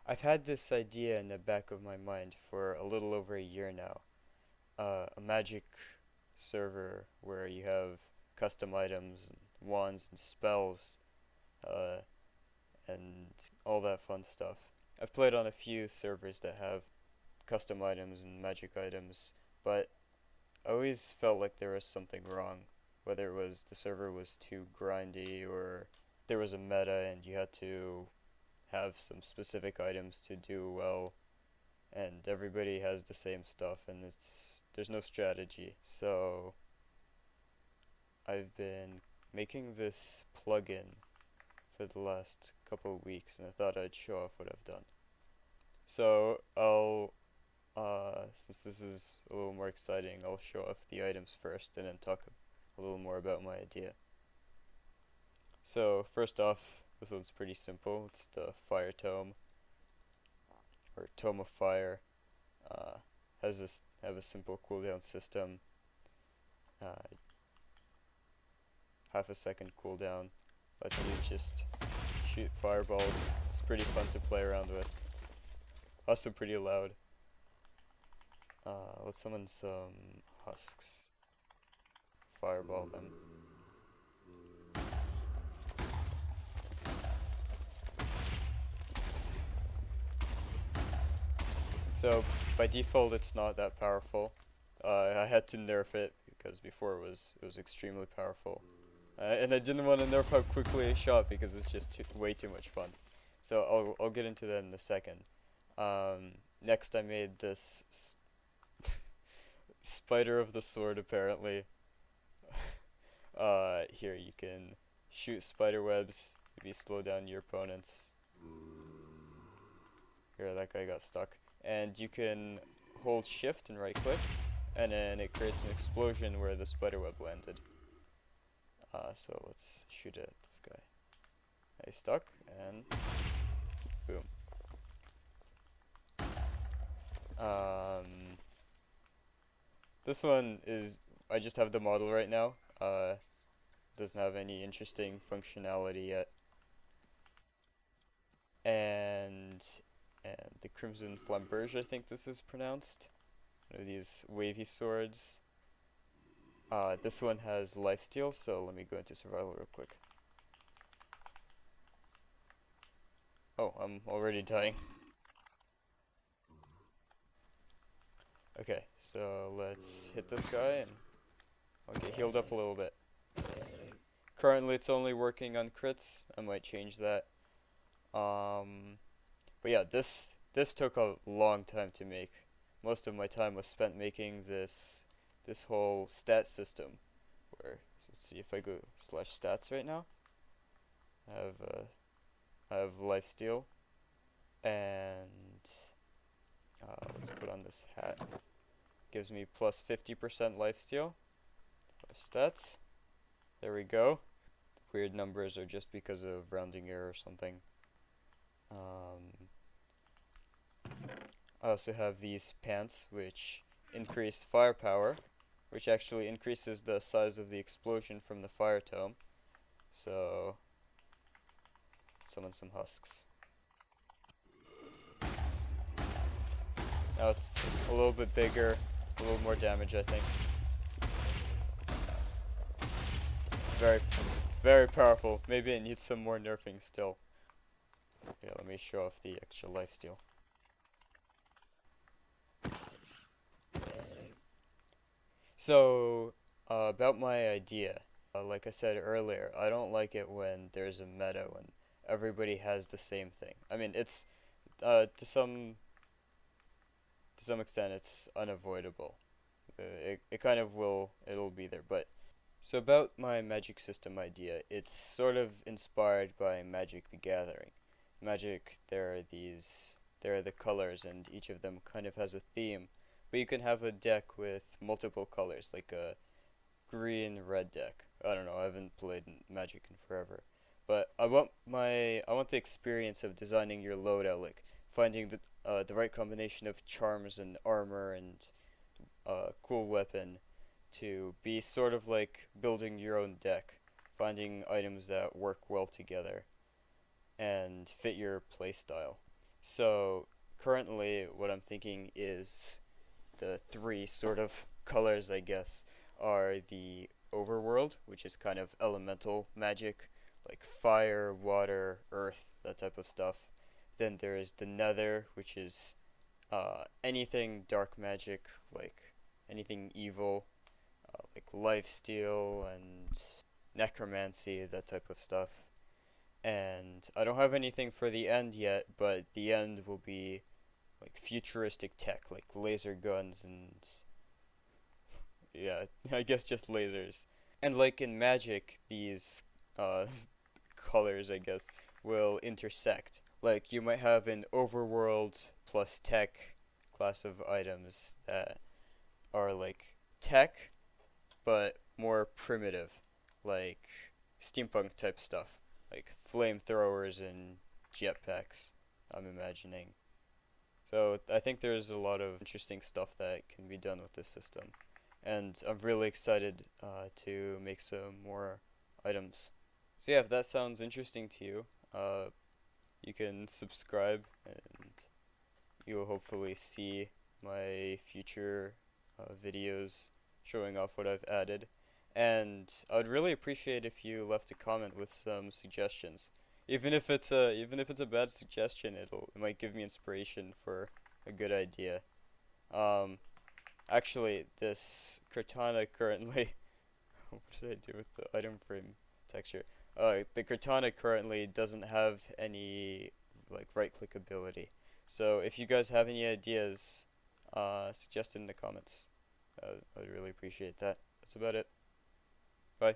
I've had this idea in the back of my mind for a little over a year now. A magic server where you have custom items, and wands, and spells, uh, and all that fun stuff. I've played on a few servers that have custom items and magic items, but I always felt like there was something wrong. Whether it was the server was too grindy or there was a meta and you had to have some specific items to do well, and everybody has the same stuff and there's no strategy. So I've been making this plugin for the last couple of weeks and I thought I'd show off what I've done. So I'll since this is a little more exciting, I'll show off the items first and then talk a little more about my idea. So first off, this one's pretty simple. It's the Fire Tome, or Tome of Fire. Uh, have a simple cooldown system. Uh, half a second cooldown. Lets you just shoot fireballs. It's pretty fun to play around with. Also pretty loud. Let's summon some husks. Fireball them. So by default, it's not that powerful. I had to nerf it because before it was extremely powerful, and I didn't want to nerf how quickly I shot because it's just way too much fun. So I'll get into that in a second. Next, I made this spider of the sword. Apparently, here you can shoot spider webs. Maybe slow down your opponents. Here, that guy got stuck. And you can hold shift and right click, and then it creates an explosion where the spiderweb landed. So let's shoot at this guy. He's stuck, and boom. This one is, I just have the model right now. Doesn't have any interesting functionality yet. And the Crimson Flamberge, I think this is pronounced. One of these wavy swords. This one has lifesteal, so let me go into survival real quick. Oh, I'm already dying. Okay, so let's hit this guy and I'll get healed up a little bit. Currently it's only working on crits. I might change that. But yeah, this took a long time to make. Most of my time was spent making this whole stat system. Where, so let's see if I go slash stats right now. I have lifesteal, and let's put on this hat. Gives me plus 50% lifesteal. Stats. There we go. The weird numbers are just because of rounding error or something. I also have these pants, which increase firepower, which actually increases the size of the explosion from the fire tome. So, summon some husks. Now it's a little bit bigger, a little more damage, I think. Very, very powerful. Maybe it needs some more nerfing still. Yeah, let me show off the extra lifesteal. So, about my idea. Like I said earlier, I don't like it when there's a meta when everybody has the same thing. I mean, it's to some extent it's unavoidable. It kind of it'll be there. But so about my magic system idea, it's sort of inspired by Magic the Gathering. Magic, there are the colors, and each of them kind of has a theme. But you can have a deck with multiple colors, like a green red deck. I don't know. I haven't played Magic in forever, but I want the experience of designing your loadout, like finding the right combination of charms and armor and cool weapon to be sort of like building your own deck, finding items that work well together and fit your playstyle. So currently, what I'm thinking is the three sort of colors, I guess, are the overworld, which is kind of elemental magic, like fire, water, earth, that type of stuff. Then there is the nether, which is anything dark magic, like anything evil, like lifesteal and necromancy, that type of stuff. And I don't have anything for the end yet, but the end will be like futuristic tech, like laser guns and yeah, I guess just lasers. And like in Magic, these uh, colors, I guess, will intersect. Like you might have an overworld plus tech class of items that are like tech but more primitive, like steampunk type stuff, like flamethrowers and jetpacks. I'm imagining. So I think there's a lot of interesting stuff that can be done with this system, and I'm really excited to make some more items. So yeah, if that sounds interesting to you, you can subscribe, and you'll hopefully see my future videos showing off what I've added. And I'd really appreciate if you left a comment with some suggestions. Even if it's a bad suggestion, it might give me inspiration for a good idea. Um, Actually, this Cortana currently what did I do with the item frame texture? The Cortana currently doesn't have any like right click ability. So if you guys have any ideas, suggest it in the comments. I'd really appreciate that. That's about it. Bye.